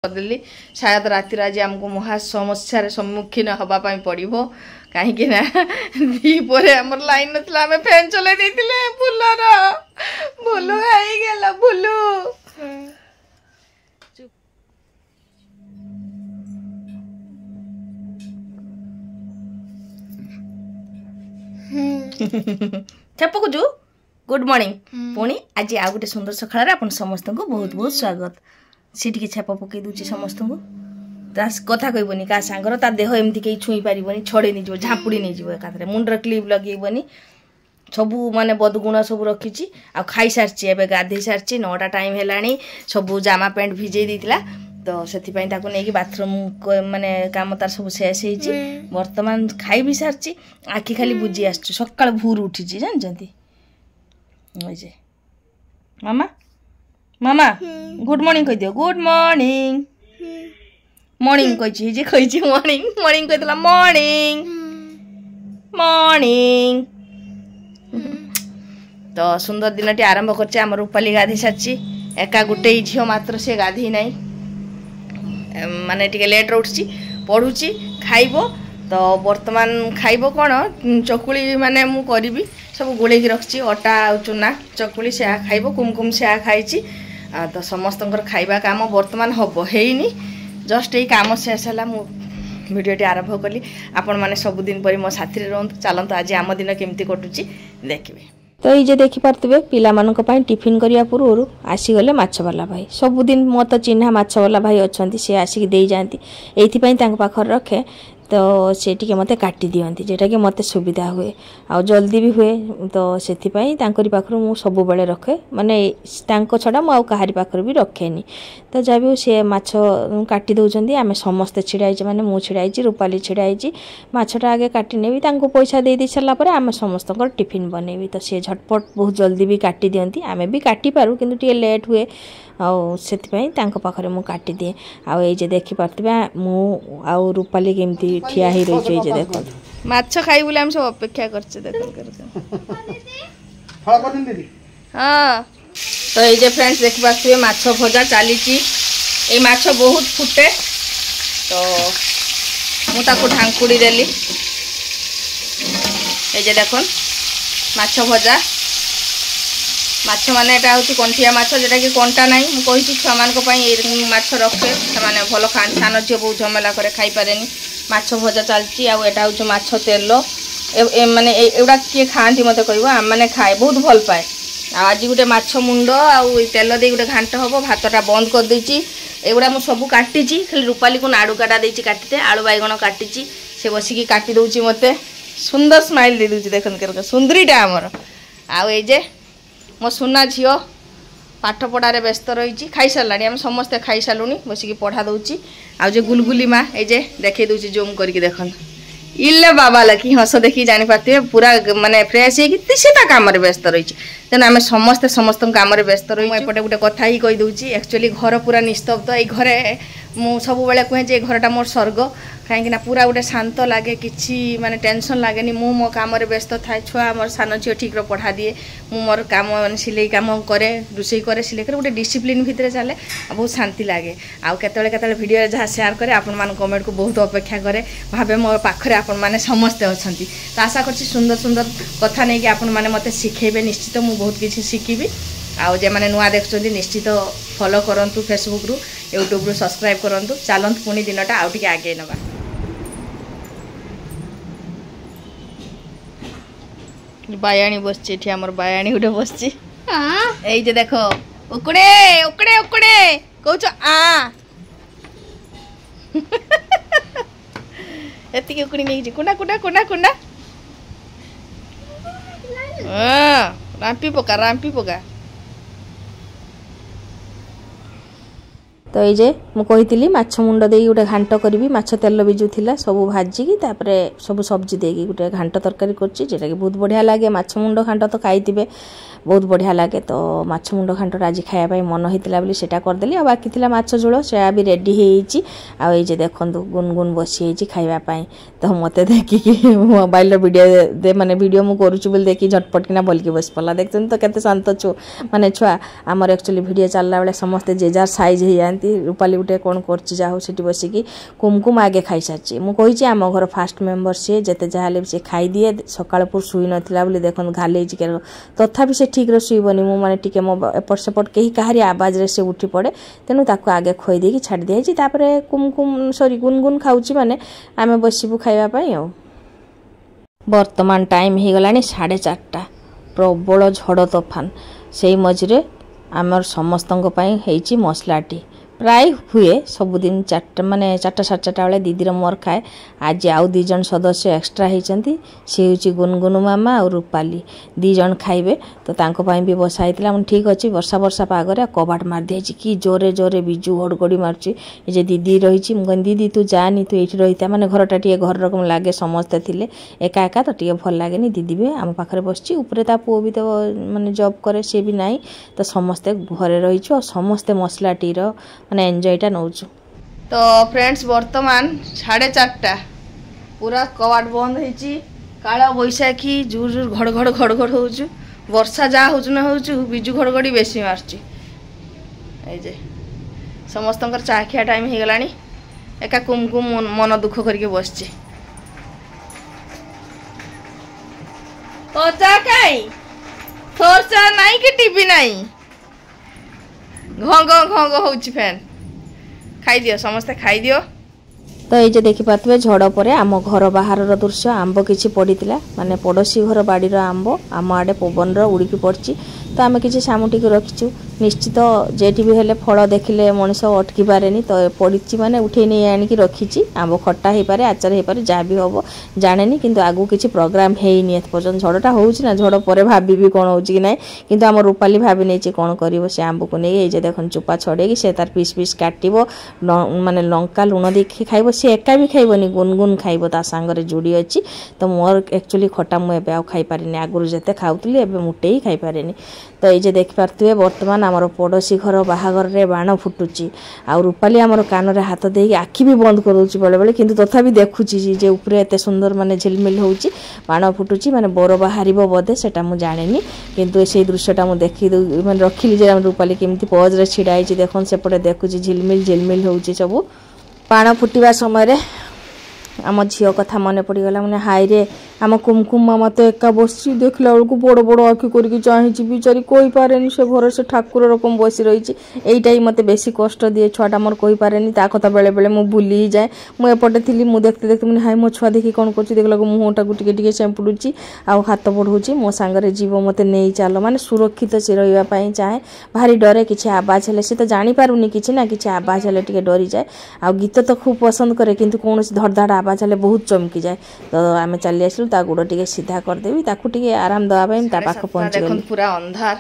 करदेली शायद राति आज आमको महा समस्या सम्मुखीन हवापाई पड़ो कहीं दीपर आम लाइन ना आम फैन चल भूलर भूलू गला भूलू छपकुचु गुड मॉर्निंग पुणी आज आ गए सुंदर सकाळ आप समस्त को बहुत बहुत स्वागत सी टी छाप पकई दूची समस्त को कथा कहबनी क्या सांगर ता देह एमती कहीं छुई पारबनी छड़े नहीं झापुड़ी नहीं एकाथरे मुंडर क्लिप लगेबनी सबू माने बदगुण सब रखी आ खाई सारी एवं गाधे सारी 9टा टाइम है सबू जामा पैंट भिजे देता तो से नहीं बाथरूम माने काम तार सब शेष हो बर्तमान खाई भी सारी आखि खाली बुझी आस सका भोर उठी जानते मामा मामा गुड मॉर्निंग कह दियो गुड मॉर्निंग मॉर्निंग कही मॉर्निंग मॉर्निंग कहला मॉर्निंग मॉर्निंग तो सुंदर दिन टी आरंभ कर रूपाली गाधी सारी एका गोटे झील मात्र से गाधी ना माने टिके लेट उठी पढ़ुची खाइब तो बर्तमान खाइब कौन चकुली माने मु करी सब गोले रखी अटा चूना चकुली से खाइब कुमकुम से खाई तो समस्त खाइबा काम बर्तमान हम हैनी जस्ट यही कम शेष है भिडियोटी आरंभ कली आपण मैंने सबुदिन पर मो साथी रुहतु चलतु आज आम दिन केमती कटुची देखिए तो ये देखिपे पिला टिफिन करने पूर्व आसीगले माछवाला भाई सबुदिन मो तो चिन्हा माछवाला भाई अच्छा सी आसिक दे जाती ये पाखे रखे तो से टी मत काटी दियंती जेटा कि मत सुविधा हुए आ जल्दी भी हुए तो से पाखर मु सब बेले रखे माने छड़ा मु कहारी पाखर भी रखेनी तो जब भी सी माछ काटी दौरान आम समस्ते छिड़ाई माने मु छिड़ाई रूपाली छिड़ाई माछटा आगे काटी नेबी पैसा दे सारापर आम समस्त टिफिन बनैबी तो सी झटपट बहुत जल्दी भी काटी दियंती आम भी काटी पारू किंतु टे लेट हुए पाखरे मु काटी दिए आउ ये देखिपे मु आउ रूपाली केमती ठिया ही रही है देख माछ खाई बोले हम सब अपेक्षा हाँ तो ये फ्रेंड्स देखिपे माछ भजा चली माछ बहुत फुटे तो मुझे ढांकुड़ी देली ये देख माछ भजा माछ माने एटा होची कंठिया माछ जेटा कि कंटा नाही मु कहिची छुआ मान को पई ए माछ रखे से माने भलो खान छान जे बहुत झमेला करे खाई पारेनी माछ भजा चलची आ एटा होची माछ तेल ए माने एउडा के खांती मते कहबो हम माने खाए बहुत भल पाए आज गुटे माछ मुंड आ तेल दे गुटे घांट हबो भातटा बंद कर देची एगुडा मु सब काटिची खाली रूपाली को नाडू काटा देची काटिते आलू बैगण काटिची से बसिकी काटी दउची मते सुंदर स्माइल दे दउची देखन कर सुंदरीटा हमर आ ए जे मो सुना झील पाठ पढ़ारे व्यस्त रही खाई सारा आम समस्ते खाई सारूनी बसिकी पढ़ा दूची आज गुलगुली माँ ये देखे दूची जूम करके देखन इले बाबा लखी हस देखी जानी पार्थे पूरा माने फ्रेश हो काम व्यस्त रही तेना आम समस्ते समस्त काम व्यस्त रही एपटे गोटे कथा ही कही दूची एक्चुअली घर पूरा निस्तब्ध ये घरे मु सब बेले कहे घरटा मोर स्वर्ग कहीं पूरा गोटे शांत लगे कि माने टेंशन लगे मु मो काम व्यस्त थाए छुआ मोर सान झील ठीक पढ़ा दिए मु मोर काम माने सिलाई काम करे रोषे करे सिलाई करे गोटे डिसिप्लिन भितर चले बहुत शांति लगे आउ केतले वीडियो जहाँ शेयर करे आपण मान कमेंट को बहुत अपेक्षा करे भावे मो पाखरे आपण माने समस्ते अछंती तो आशा करछि सुंदर सुंदर कथा नहीं कि आपण माने मते शिखेबे निश्चित मु बहुत किछि शिखिबी आउ जे माने नुआ देखछंती निश्चित फॉलो करंतु फेसबुक रु यूट्यूब रु सब्सक्राइब करंतु चलंत पुणी दिनटा आउ टिके आगे नबा बायाणी बसची एठी हमर बायाणी उठे बसची एई जे देखो उकड़े उकड़े उकड़े कहउछ आ एति के उकड़ी नेकी कुंडा कुंडा कुंडा कुंडा राम्पी पका तो ये मु कही माछ मुंड दे गोटे घांट करी माछ तेल बिजु थिला सब भाजिकी तापरे सब सब्जी देगी गोटे घांट तरकारी करछि जेटा कि बहुत बढ़िया लागे माछ मुंड घांट तो खाइथिबे बहुत बढ़िया लगे तो माछ मुंड घांटा आज खायापाई मन होता बोली सेटा करदेली आ बाकी थिला माछ झोल से भी रेडी होइछि आ ये देखंतु गुनगुन बसी खाइबापाई तो मते देखिकी मोबाइल वीडियो दे माने वीडियो मु करूछु बोली देखि झटपट किना बोलकी बस पला देखछन तो केते शांत छु माने छुआ हमर एक्चुअली वीडियो चलला बेले समस्त जे जार साइज हे जानती रूपाली गोटे कौन कर बसिकी कुमकुम आगे खाई सारी मुझे आम घर फास्ट मेम्बर सी जिते जहाँ सी खाई दिए सकाल पूर्व शुई नाला देख घाले तथापि से ठीक शुईबनी मुझे टी मो एपट सेपट कहीं कहारी आवाज से उठी पड़े तेणु ताको आगे खोई छाड़ दिखाई कुमकुम सॉरी गुनगुन खाऊची माने आमे बसबू खाइबापी आ बर्तमान टाइम हो गला 4:30 प्रबल झड़ तोफान से मझे आमर समस्त मसलाटी प्राय हुए सबुदिन 4 माने 4टा 4:30 बेले दीदीर मोर खाए आज आउ 2 जन सदस्य एक्स्ट्रा होती सी हूँ गुनगुन मामा और रूपाली 2 जन खाइबे तो तांको पाई भी बसाई ठीक अच्छे वर्षा वर्षा पागरे कबाट मार दिया कि जोरे जोरे बिजु घड़घड़ी मार्ची ये दीदी रही दीदी तू जानी तू ये रही मैंने घरटा टे घर रकम लगे समस्ते थिले एका एका तो टे भल लगे दीदी भी आम पाखे बसची उपरे ता पुओ भी तो माने जॉब करे सी भी नहीं तो समस्ते घरे रहीचु और समस्ते मसलाटीर माने एंजॉयटा नौचु। तो फ्रेंड्स वर्तमान 4:30 पूरा कवाट बंद होइची काला बैशाखी जोर जोर घड़घड़ घड़घड़ होउछु वर्षा जा होउछु ना होउछु बिजु घड़घड़ी बेसी मारची ए जे समस्तंकर चा खिया टाइम हो गलानी एका कुमकुम मन दुख करके बसची तो चा काई थोर चा नहीं कि टीवी नहीं घंग घंग होउची फैन खाई दियो समस्ते खाई दियो। तो ये देखी पारे झड़ पर आम घर बाहर दृश्य आंब किसी पड़ता माने पड़ोशी घर बाड़ीर आंब आम आड़े पवन उड़िकी पड़ी तो आम किसी सामुटिक रखीचु निश्चित जेटी भी हेले फल देखिले मनीष अटकी पारे तो पड़ी माने उठे नहीं आणिकी रखी आंब खट्टा हो पारे आचार हो पारे जहाँ भी हम जाने किंतु आगू किसी प्रोग्राम है पर्यटन झड़टा होना झड़ पर भाभी कौन हो कि ना कि आम रूपाली भाभी नहीं कौन कर से आंब को नहीं ये देख चोपा छड़े से तार पीस पीस काटो माने लंका लुण देखिए खाइब सी एका भी खाइबनी गुनगुन खाइब ता सांगरे जोड़ी अच्छी तो मोर एक्चुअली खटा मुझे आउ खाई पारे आगुरी जिते खाऊली एवं मुटे ही खाई पारे तो ये देख पारे बर्तमान आमर पड़ोशी घर बाहागर रे बाण फुटुची आ रूपाली आमर कान रे हाथ दे आखि भी बंद कर बेले बेले किंतु तथापि देखुची जे ऊपर एत सुंदर माने झिलमिल होउची बाण फुटुची माने बर बाहर बोधे सेटा मु जाने किंतु से दृश्यटा मुझे देखी माने रखिली जे रूपाली केमती पज रे छिड़ा देखन सेपटे देखुची झिलमिल झिलमिल होउची सब बाण फुटिबा समय आम झील कथा मन पड़गला मैंने हाई रे आम कुमकुम मामा तो एका बस देखला बेलू बड़ बड़ आखि करके चाहे बिचारी कही पारे से घर से ठाकुर रकम बसी रही यहीटा ही मत बेसी कष्ट दिए छुआटा मोर कही पारे ता कथा बेले बेले मु भूली जाए मुझे एपटे थी मुझे देखते देखते मैंने हाई मो छुआ देखी कौन कर देखला मुहटा को टिके चेपुड़ी आउ हाथ बढ़ाऊँगी मो सांगे जीव मत नहीं चल माने सुरक्षित से रही चाहे भारी डरे किसी आवाज हेले से तो जापारूनी कि ना कि आवाज हेले टिके डरी जाए आ गीत तो खूब पसंद करे किंतु कौन धड़धाड़ आवाज हेले बहुत चमकी जाए तो आम चली आसलु ता गोड़ टिके सीधा करदेवी ताकू टिके आराम दवाई ता पाख पहुंच गली पूरा अंधार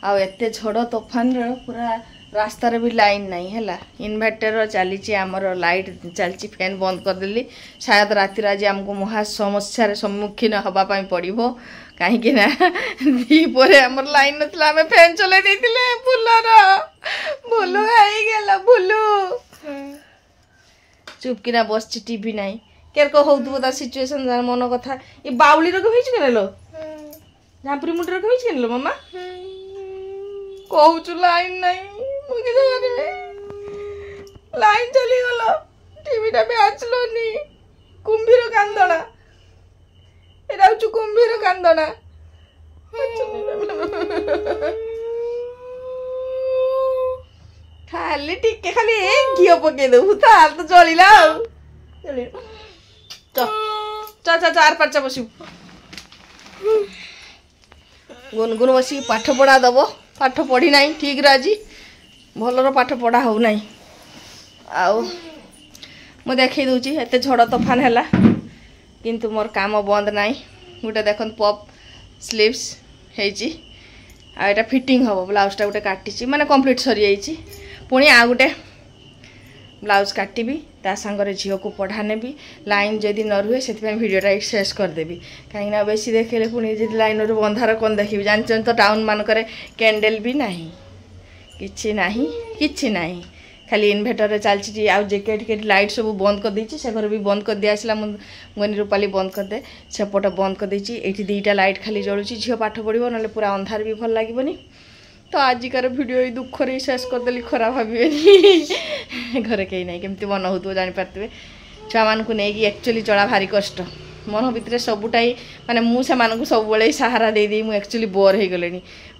आ एते झड़ तोफान पूरा रास्ता रे भी लाइन नहीं है इन्वर्टर चली आमर लाइट चलची फैन बंद करदेली शायद राति आज आमको महा समस्या सम्मुखीन हवापाई पड़ो कहीं दीपर आमर लाइन नथिला आमे फैन चलाई देथिले भूलर भूलू गला भूलू चुपकिना बस टीवी नहीं केरको होउथबो ता सिचुएशन मन कथा ये बाउली रक होइछ केलो झांपुरी मुंड रक होइछ केलो मामा कहूचु लाइन नहीं मुके जाने लाइन चली गलो टीवीटा भी आचलोनी कुंभीर कांदना एरा होचु कुंभीर कांदना खाली टिके खाली घियो पके दउ ताल तो जलिला चली चार पाँच बस गुनगुन बस पाठ पढ़ा दब पाठ पढ़ी ना ठीक रे आज भलर पाठ पढ़ा हो ना आउ मु देखी दूची एत झड़ तोफान है किंतु मोर काम बंद ना गोटे देख पप स्लीव्स होटा फिटिंग हम ब्लाउजटा गोटे काटी माने कंप्लीट सरी जाइए पुणी आ गोटे ब्लाउज काटिबी ता सांगरे झील को पढ़ा नेबी लाइन जदि न रुहे से भिडियोटा शेष करदेवी कहीं बेसी देखेले पुणी जब लाइन रू अंधार कौन देखी जानते तो टाउन मानक कैंडल भी नहीं किछि नहीं खाली इन्वर्टर चलती आउ जेकेट लाइट सब बंद कर देछि से घर भी बंद कर दिया आसला मुझे रूपाली बंद कर दे सेपट बंद कर देछि एठी 2टा लाइट खाली जलुछि झील पाठ पढ़िबो नले पूरा अंधार भी भल लागबनी तो आजिकार वीडियो ये दुख रे शेष करदेली खराब भावे घरे कहीं ना केमती मन हो जापारे छुआ मानक नहीं एक्चुअली चला भारी कष्ट मन भितर सबूटा ही माने मुझे सब सहारा दे दी एक्चुअली बोर हो गले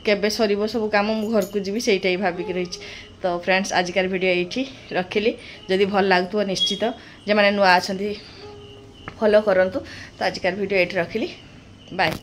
केबे सर सब कम मु घर को जी से भाविक रही। तो फ्रेंड्स आजिकार वीडियो ये रखिली जदि भल लगुव निश्चित जो मैंने नुआ अच्छा फॉलो करंतु। तो आजिकार वीडियो ये रखिली बाय।